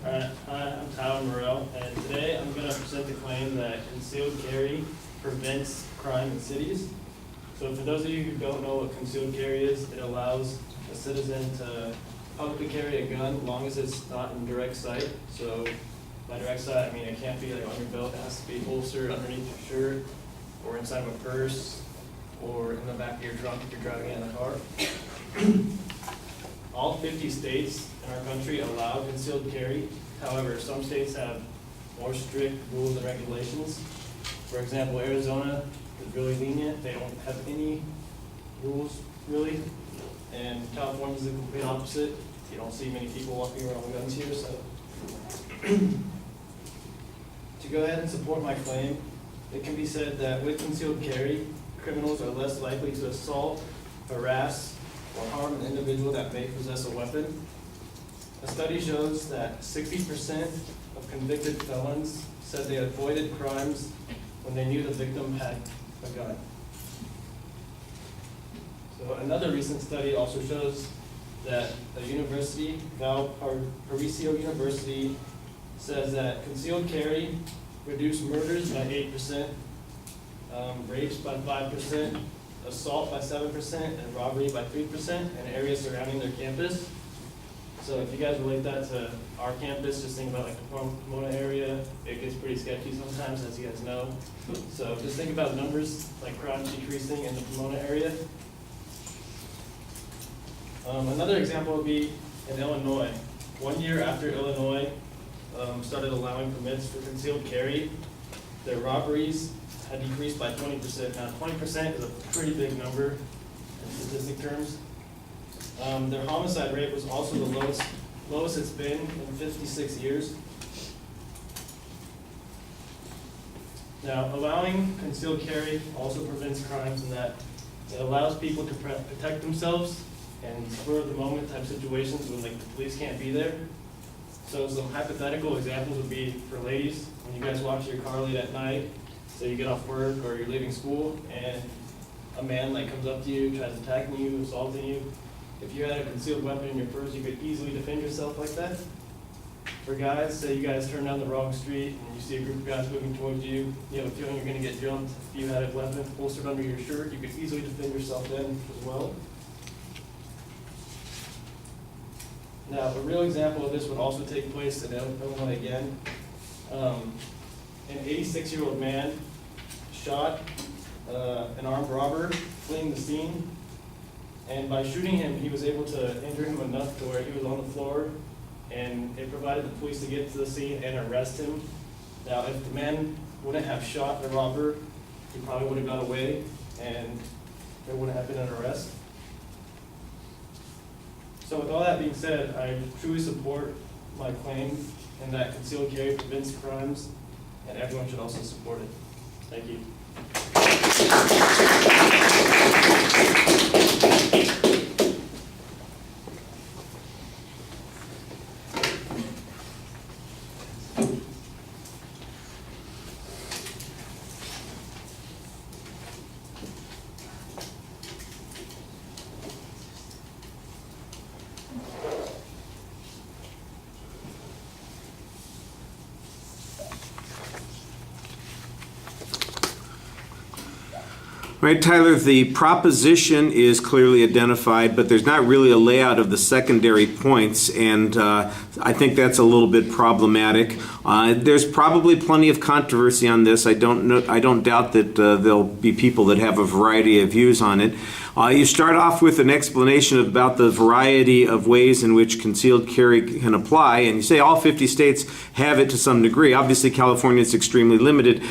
Alright, hi, I'm Tyler Morrell, and today I'm going to present the claim that concealed carry prevents crime in cities. So for those of you who don't know what concealed carry is, it allows a citizen to publicly carry a gun as long as it's not in direct sight. So by direct sight, I mean it can't be like on your belt, it has to be holstered underneath your shirt, or inside of a purse, or in the back of your trunk if you're driving it in a car. All 50 states in our country allow concealed carry. However, some states have more strict rules and regulations. For example, Arizona is really lenient. They don't have any rules, really. And California is the complete opposite. You don't see many people walking around with guns here. So, to go ahead and support my claim, it can be said that with concealed carry, criminals are less likely to assault, harass, or harm an individual that may possess a weapon. A study shows that 60% of convicted felons said they avoided crimes when they knew the victim had a gun. So another recent study also shows that a university, Valparaiso University, says that concealed carry reduced murders by 8%, rapes by 5%, assault by 7%, and robbery by 3% in areas surrounding their campus. So if you guys relate that to our campus, just think about like the Pomona area. It gets pretty sketchy sometimes, as you guys know. So just think about numbers, like crime decreasing in the Pomona area. Another example would be in Illinois. 1 year after Illinois started allowing permits for concealed carry, their robberies had decreased by 20%. Now 20% is a pretty big number in statistic terms. Their homicide rate was also the lowest it's been in 56 years. Now, allowing concealed carry also prevents crimes in that it allows people to protect themselves in spur of the moment type situations when like the police can't be there. So some hypothetical examples would be for ladies, when you guys watch your car late at night, so you get off work or you're leaving school and a man like comes up to you, tries attacking you, assaulting you. If you had a concealed weapon in your purse, you could easily defend yourself like that. For guys, say you guys turn down the wrong street and you see a group of guys moving towards you, you have a feeling you're going to get jumped. If you had a weapon holstered under your shirt, you could easily defend yourself then as well. Now, a real example of this would also take place in Illinois again. An 86-year-old man shot an armed robber fleeing the scene. And by shooting him, he was able to injure him enough to where he was on the floor, and it provided the police to get to the scene and arrest him. Now, if the man wouldn't have shot the robber, he probably would have got away, and there wouldn't have been an arrest. So with all that being said, I truly support my claim in that concealed carry prevents crimes, and everyone should also support it. Thank you. Right, Tyler, the proposition is clearly identified, but there's not really a layout of the secondary points, and I think that's a little bit problematic. There's probably plenty of controversy on this. I don't doubt that there'll be people that have a variety of views on it. You start off with an explanation about the variety of ways in which concealed carry can apply, and you say all 50 states have it to some degree. Obviously, California is extremely limited.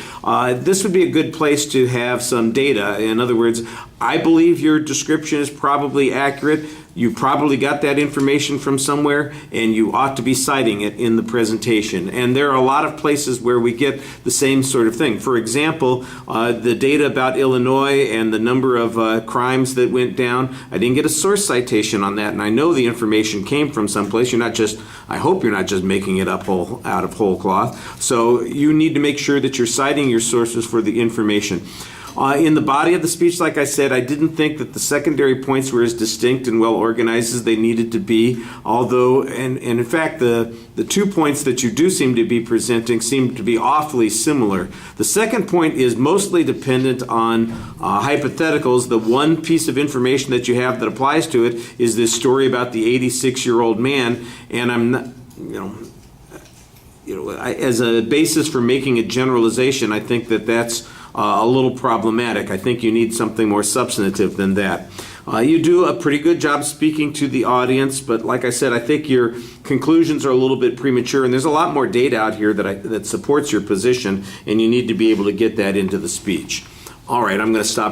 This would be a good place to have some data. In other words, I believe your description is probably accurate. You probably got that information from somewhere, and you ought to be citing it in the presentation. And there are a lot of places where we get the same sort of thing. For example, the data about Illinois and the number of crimes that went down, I didn't get a source citation on that, and I know the information came from someplace. I hope you're not just making it up out of whole cloth. So you need to make sure that you're citing your sources for the information. In the body of the speech, like I said, I didn't think that the secondary points were as distinct and well organized as they needed to be, although, and in fact, the 2 points that you do seem to be presenting seem to be awfully similar. The second point is mostly dependent on hypotheticals. The one piece of information that you have that applies to it is this story about the 86-year-old man, and I'm not, as a basis for making a generalization, I think that that's a little problematic. I think you need something more substantive than that. You do a pretty good job speaking to the audience, but like I said, I think your conclusions are a little bit premature, and there's a lot more data out here that supports your position, and you need to be able to get that into the speech. All right, I'm going to stop here.